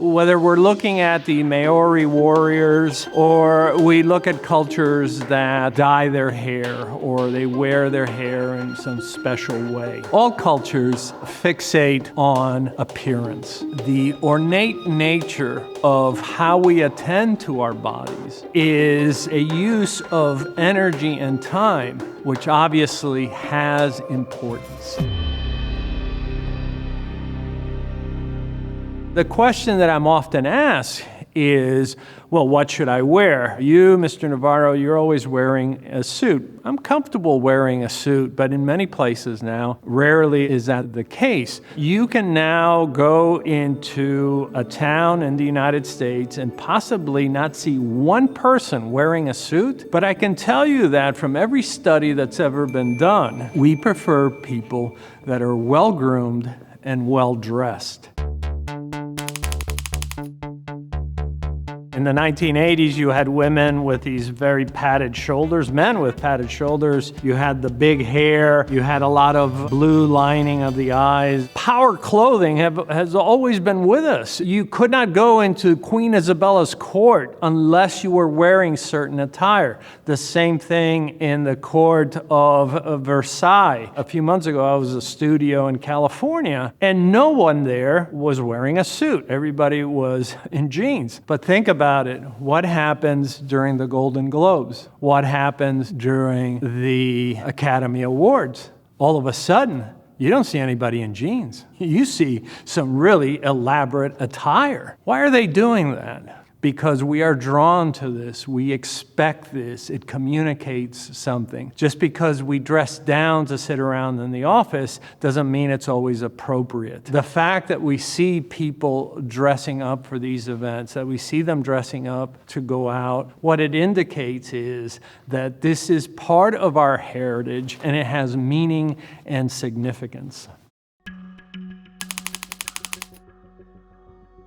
Whether we're looking at the Maori warriors or we look at cultures that dye their hair or they wear their hair in some special way, all cultures fixate on appearance. The ornate nature of how we attend to our bodies is a use of energy and time, which obviously has importance. The question that I'm often asked is, well, what should I wear? You, Mr. Navarro, you're always wearing a suit. I'm comfortable wearing a suit, but in many places now, rarely is that the case. You can now go into a town in the United States and possibly not see one person wearing a suit, but I can tell you that from every study that's ever been done, we prefer people that are well-groomed and well-dressed. In the 1980s, you had women with these very padded shoulders, men with padded shoulders. You had the big hair. You had a lot of blue lining of the eyes. Power clothing has always been with us. You could not go into Queen Isabella's court unless you were wearing certain attire. The same thing in the court of Versailles. A few months ago, I was at a studio in California, and no one there was wearing a suit. Everybody was in jeans. But think about it. What happens during the Golden Globes? What happens during the Academy Awards? All of a sudden, you don't see anybody in jeans. You see some really elaborate attire. Why are they doing that? Because we are drawn to this. We expect this. It communicates something. Just because we dress down to sit around in the office doesn't mean it's always appropriate. The fact that we see people dressing up for these events, that we see them dressing up to go out, what it indicates is that this is part of our heritage and it has meaning and significance.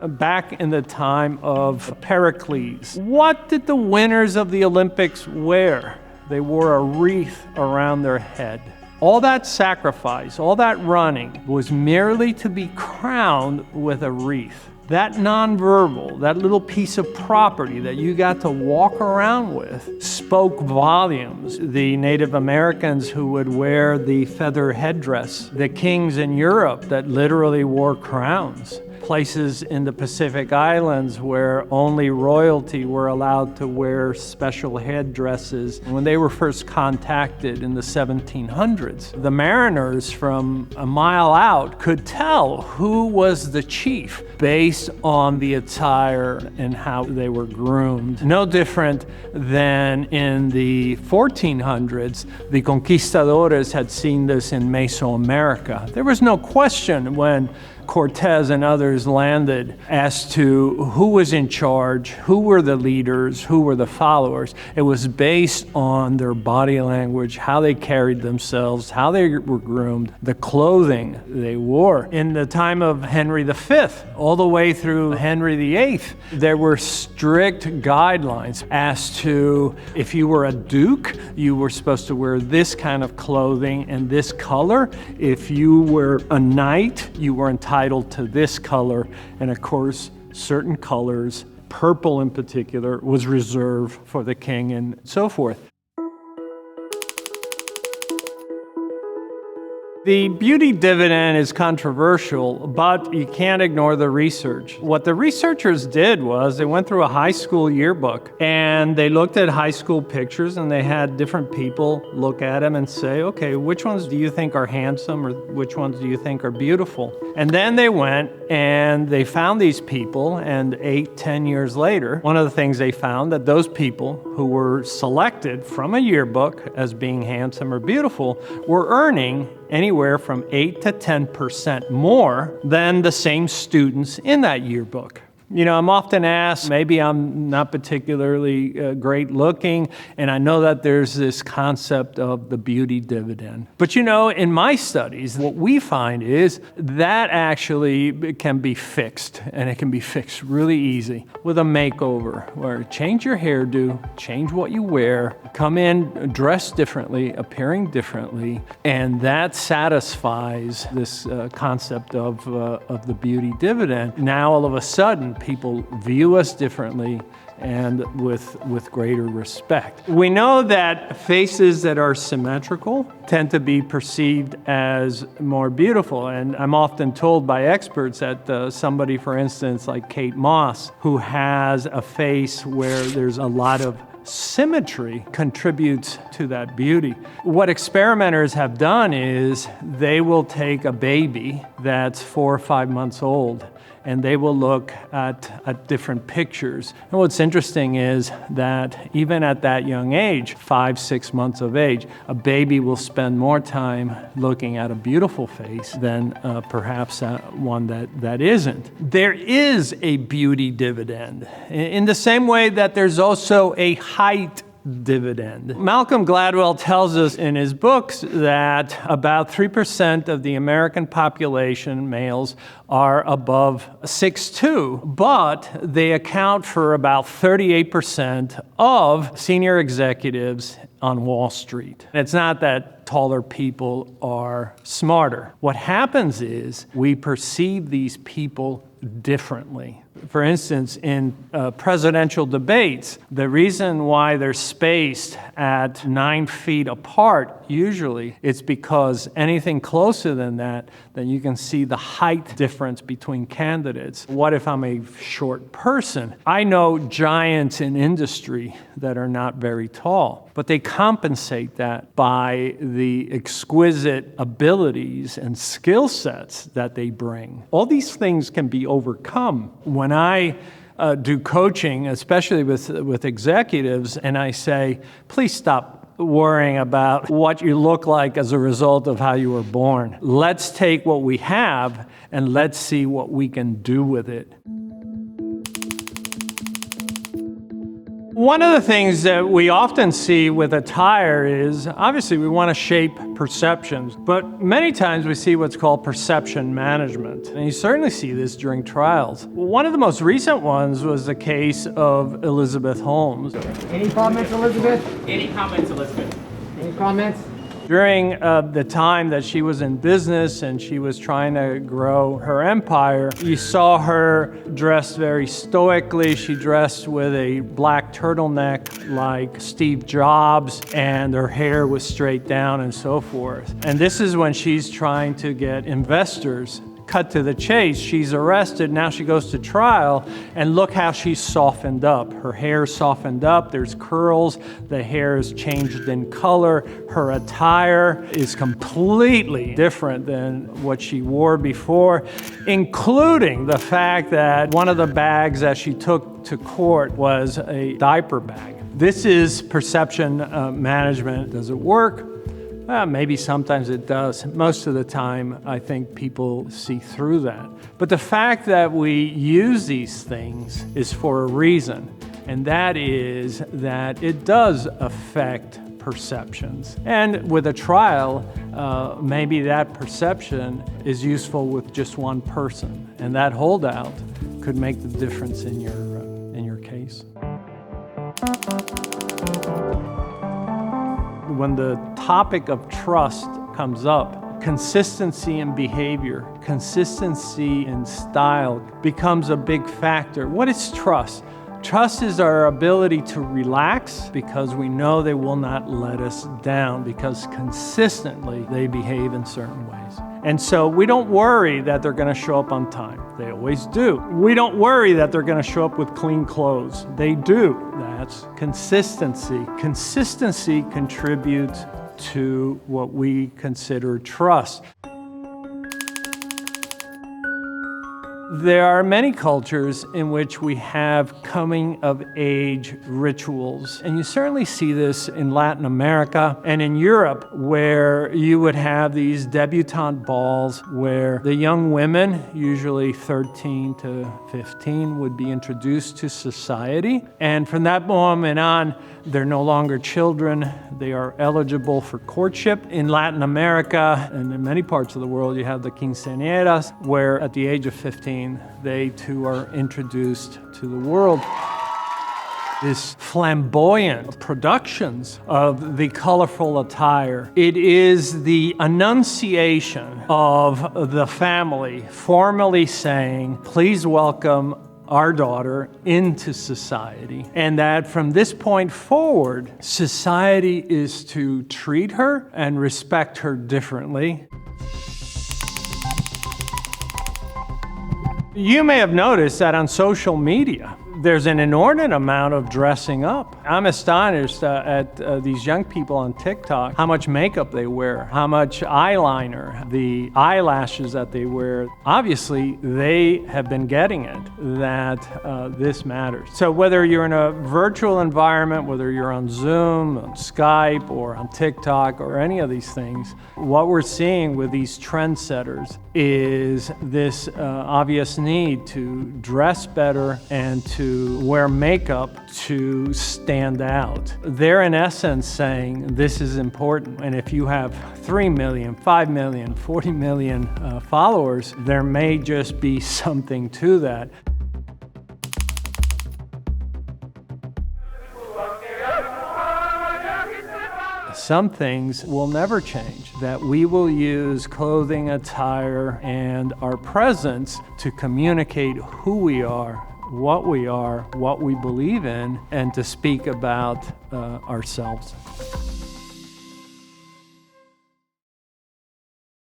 Back in the time of Pericles, what did the winners of the Olympics wear? They wore a wreath around their head. All that sacrifice, all that running was merely to be crowned with a wreath. That nonverbal, that little piece of property that you got to walk around with spoke volumes. The Native Americans who would wear the feather headdress, the kings in Europe that literally wore crowns, places in the Pacific Islands where only royalty were allowed to wear special headdresses. When they were first contacted in the 1700s, the mariners from a mile out could tell who was the chief based on the attire and how they were groomed. No different than in the 1400s, the conquistadores had seen this in Mesoamerica. There was no question when Cortez and others landed as to who was in charge, who were the leaders, who were the followers. It was based on their body language, how they carried themselves, how they were groomed, the clothing they wore. In the time of Henry V, all the way through Henry VIII, there were strict guidelines as to if you were a duke, you were supposed to wear this kind of clothing and this color. If you were a knight, you were entitled to this color, and of course, certain colors, purple in particular, was reserved for the king and so forth. The beauty dividend is controversial, but you can't ignore the research. What the researchers did was they went through a high school yearbook and they looked at high school pictures and they had different people look at them and say, okay, which ones do you think are handsome or which ones do you think are beautiful? And then they went and they found these people, and 8-10 years later, one of the things they found that those people who were selected from a yearbook as being handsome or beautiful were earning anywhere from 8 to 10% more than the same students in that yearbook. You know, I'm often asked, maybe I'm not particularly great looking, and I know that there's this concept of the beauty dividend. But you know, in my studies, what we find is that actually can be fixed, and it can be fixed really easy with a makeover, where change your hairdo, change what you wear, come in dressed differently, appearing differently, and that satisfies this concept of the beauty dividend. Now, all of a sudden, that people view us differently and with greater respect. We know that faces that are symmetrical tend to be perceived as more beautiful, and I'm often told by experts that somebody, for instance, like Kate Moss, who has a face where there's a lot of symmetry, contributes to that beauty. What experimenters have done is they will take a baby that's 4 or 5 months old, and they will look at different pictures. And what's interesting is that even at that young age, 5, 6 months of age, a baby will spend more time looking at a beautiful face than perhaps one that isn't. There is a beauty dividend, in the same way that there's also a height dividend. Malcolm Gladwell tells us in his books that about 3% of the American population, males, are above 6'2", but they account for about 38% of senior executives on Wall Street. It's not that taller people are smarter. What happens is we perceive these people differently. For instance, in presidential debates, the reason why they're spaced at 9 feet apart, usually, it's because anything closer than that, then you can see the height difference between candidates. What if I'm a short person? I know giants in industry that are not very tall, but they compensate that by the exquisite abilities and skill sets that they bring. All these things can be overcome. When I do coaching, especially with executives, and I say, please stop worrying about what you look like as a result of how you were born. Let's take what we have and let's see what we can do with it. One of the things that we often see with attire is, obviously, we want to shape perceptions, but many times we see what's called perception management. And you certainly see this during trials. One of the most recent ones was the case of Elizabeth Holmes. Any comments, Elizabeth? Any comments, Elizabeth? Any comments? During the time that she was in business and she was trying to grow her empire, you saw her dressed very stoically. She dressed with a black turtleneck like Steve Jobs, and her hair was straight down and so forth. And this is when she's trying to get investors. Cut to the chase, she's arrested, now she goes to trial, and look how she's softened up. Her hair softened up, there's curls, the hair is changed in color, her attire is completely different than what she wore before, including the fact that one of the bags that she took to court was a diaper bag. This is perception management. Does it work? Maybe sometimes it does. Most of the time, I think people see through that. But the fact that we use these things is for a reason, and that is that it does affect perceptions. And with a trial, maybe that perception is useful with just one person, and that holdout could make the difference in your case. When the topic of trust comes up, consistency in behavior, consistency in style becomes a big factor. What is trust? Trust is our ability to relax because we know they will not let us down, because consistently they behave in certain ways. And so we don't worry that they're going to show up on time. They always do. We don't worry that they're going to show up with clean clothes. They do. That's consistency. Consistency contributes to what we consider trust. There are many cultures in which we have coming-of-age rituals, and you certainly see this in Latin America and in Europe, where you would have these debutante balls where the young women, usually 13 to 15, would be introduced to society, and from that moment on, they're no longer children. They are eligible for courtship. In Latin America and in many parts of the world, you have the quinceañeras, where at the age of 15, they too are introduced to the world. This flamboyant productions of the colorful attire. It is the annunciation of the family formally saying, please welcome our daughter into society, and that from this point forward, society is to treat her and respect her differently. You may have noticed that on social media, there's an inordinate amount of dressing up. I'm astonished at these young people on TikTok, how much makeup they wear, how much eyeliner, the eyelashes that they wear. Obviously, they have been getting it, that this matters. So whether you're in a virtual environment, whether you're on Zoom, on Skype, or on TikTok, or any of these things, what we're seeing with these trendsetters is this obvious need to dress better and to wear makeup to stand out. They're in essence saying this is important, and if you have 3 million, 5 million, 40 million followers, there may just be something to that. Some things will never change, that we will use clothing, attire, and our presence to communicate who we are, what we believe in, and to speak about ourselves.